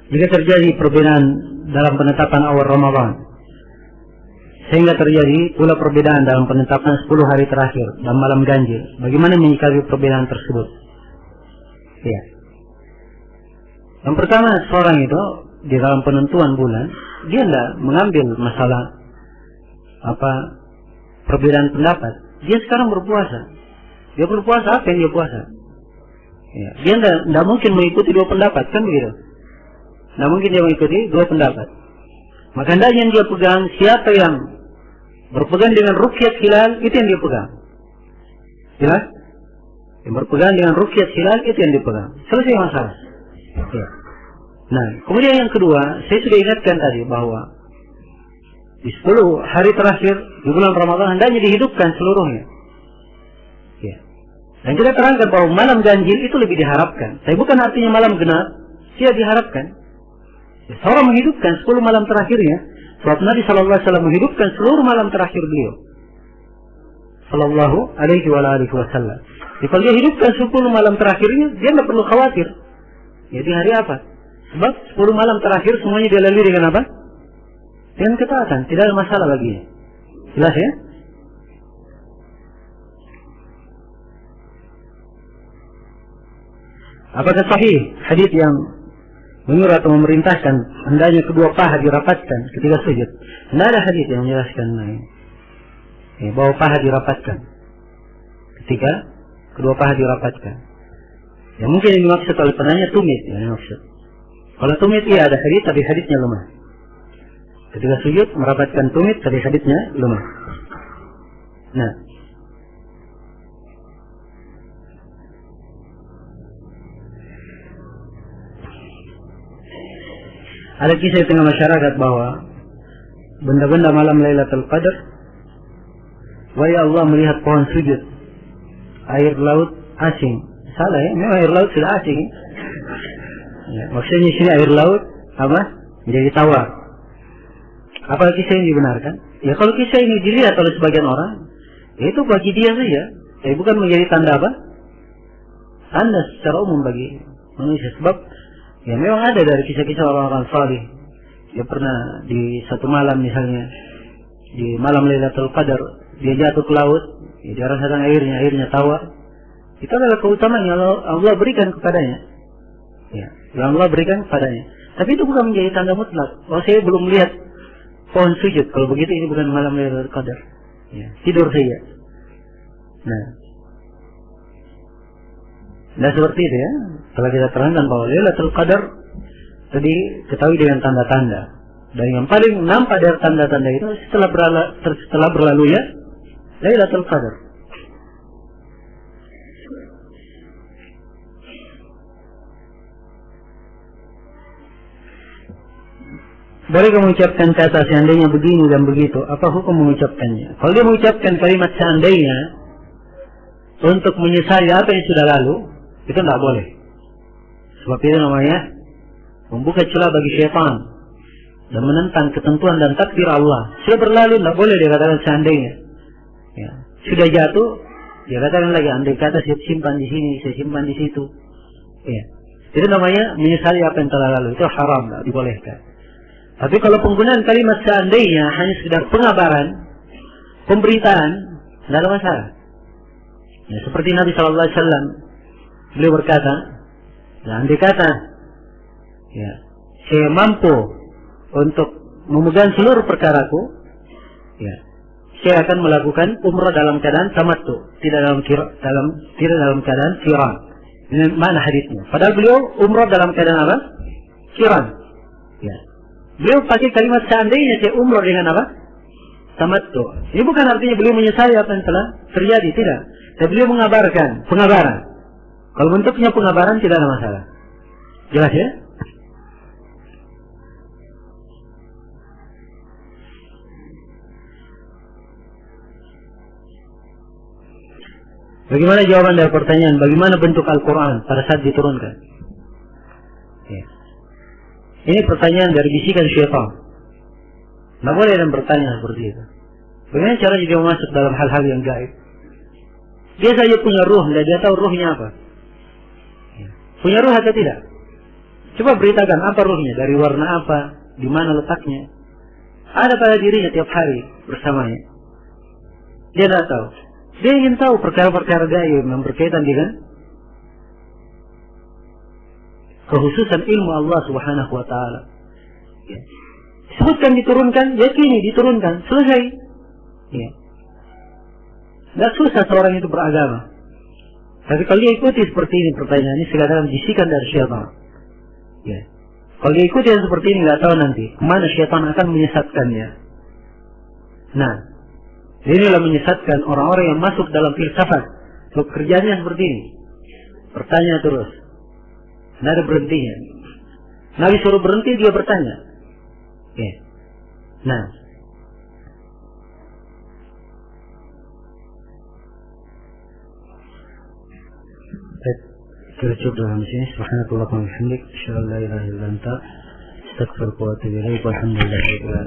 Jika terjadi perbedaan dalam penetapan awal Ramadan, sehingga terjadi pula perbedaan dalam penetapan 10 hari terakhir dan malam ganjil, bagaimana menyikapi perbedaan tersebut? Ya. Yang pertama, seorang itu di dalam penentuan bulan, dia tidak mengambil masalah perbedaan pendapat. Dia sekarang berpuasa. Dia berpuasa apa yang dia puasa? Ya. Dia tidak mungkin mengikuti dua pendapat, kan begitu? Tidak mungkin dia mengikuti dua pendapat. Maka hendaknya yang dia pegang, siapa yang berpegang dengan ruqyat hilal, itu yang dia pegang. Jelas? Yang berpegang dengan ruqyat hilal, itu yang dipegang. Selesai masalah. Ya. Nah, kemudian yang kedua, saya sudah ingatkan tadi bahwa di 10 hari terakhir di bulan Ramadan hendaknya dihidupkan seluruhnya. Ya. Dan kita terangkan bahwa malam ganjil itu lebih diharapkan. Tapi bukan artinya malam genap, tidak diharapkan. Ya, seorang menghidupkan 10 malam terakhirnya, sebab Nabi SAW menghidupkan seluruh malam terakhir beliau. Sallallahu alaihi wasallam. Jadi kalau dia hidupkan 10 malam terakhirnya, dia tidak perlu khawatir. Jadi hari apa? Sebab 10 malam terakhir semuanya dia lalui dengan apa? Dengan ketaatan, tidak ada masalah baginya. Jelas ya? Apakah sahih hadits yang menyuruh atau memerintahkan hendaknya kedua paha dirapatkan ketika sujud? Tidak ada hadits yang menjelaskan bahwa paha dirapatkan ketika kedua paha dirapatkan. Ya mungkin yang dimaksud oleh penanya tumit, yang dimaksud. Kalau tumit iya ada hadits, tapi haditsnya lemah. Ketika sujud merapatkan tumit, tapi haditsnya lemah. Nah, ada kisah di tengah masyarakat bahwa benda-benda malam Lailatul Qadar, wahai Allah melihat pohon sujud, air laut asing. Salah ya, memang air laut sudah asing. Ya, maksudnya sini air laut menjadi tawar. Apa kisah ini dibenarkan? Ya kalau kisah ini dilihat oleh sebagian orang, ya itu bagi dia saja, tapi bukan menjadi tanda apa? Tanda secara umum bagi manusia. Sebab ya memang ada dari kisah-kisah orang-orang salih. Dia pernah di satu malam misalnya, di malam Lailatul Qadar, dia jatuh ke laut, ya, dia rasakan airnya tawar. Itu adalah keutamaan yang Allah berikan kepadanya. Ya, yang Allah berikan kepadanya. Tapi itu bukan menjadi tanda mutlak. Oh, saya belum melihat pohon sujud. Kalau begitu ini bukan malam Lailatul Qadar. Ya, tidur saja. Nah, seperti itu ya. Kalau kita terangkan bahwa Lailatul Qadar tadi ketahui dengan tanda-tanda. Dan yang paling nampak dari tanda-tanda itu setelah berlalu ya Lailatul Qadar. Boleh mengucapkan kata seandainya begini dan begitu, apa hukum mengucapkannya? Kalau dia mengucapkan kalimat seandainya untuk menyesali apa yang sudah lalu, itu tidak boleh. Sebab itu namanya membuka celah bagi syaitan dan menentang ketentuan dan takdir Allah. Sudah berlalu, tidak boleh dia katakan seandainya. Ya. Sudah jatuh, dia katakan lagi andai kata saya simpan di sini, saya simpan di situ. Ya. Itu namanya menyesali apa yang telah lalu. Itu haram, tidak dibolehkan. Tapi kalau penggunaan kalimat seandainya hanya sekedar pengabaran, pemberitaan, tidak ada masalah. Ya, seperti Nabi SAW, beliau berkata, ya, andai kata, ya, saya mampu untuk memegang seluruh perkaraku, ya, saya akan melakukan umrah dalam keadaan tamattu, tidak dalam keadaan qiran. Ini mana hadisnya? Padahal beliau umrah dalam keadaan apa? Qiran. Ya. Beliau pakai kalimat seandainya saya umrah dengan apa? Tamattu. Ini bukan artinya beliau menyesali apa yang telah terjadi, tidak. Tapi beliau mengabarkan, pengabaran. Kalau bentuknya pengabaran tidak ada masalah. Jelas ya? Bagaimana jawaban dari pertanyaan? Bagaimana bentuk Al-Quran pada saat diturunkan? Ya. Ini pertanyaan dari bisikan syaitan. Tidak boleh dan bertanya seperti itu. Bagaimana cara dia masuk dalam hal-hal yang gaib? Dia saja punya ruh, dan dia tahu ruhnya apa. Ya. Punya ruh atau tidak? Coba beritakan apa ruhnya, dari warna apa, di mana letaknya. Ada pada dirinya tiap hari bersamanya. Dia tidak tahu. Dia ingin tahu perkara-perkara gaib yang berkaitan dengan kehususan ilmu Allah Subhanahu wa taala. Ya. Sebutkan diturunkan, yakini diturunkan, selesai. Ya. Tidak susah seorang itu beragama. Tapi kalau dia ikuti seperti ini pertanyaannya, sekadar bisikan dari syaitan. Ya. Kalau dia ikuti yang seperti ini, nggak tahu nanti kemana syaitan akan menyesatkannya. Nah, inilah menyesatkan orang-orang yang masuk dalam filsafat. So, kerjanya seperti ini. Bertanya terus. Tidak ada berhentinya. Nabi suruh berhenti, dia bertanya. Ya. Nah, kita cukup dalam sini. Subhanallah wa bihamdik, asyhadu an la ilaha illa anta, astaghfiruka wa atubu ilaik. Walhamdulillah.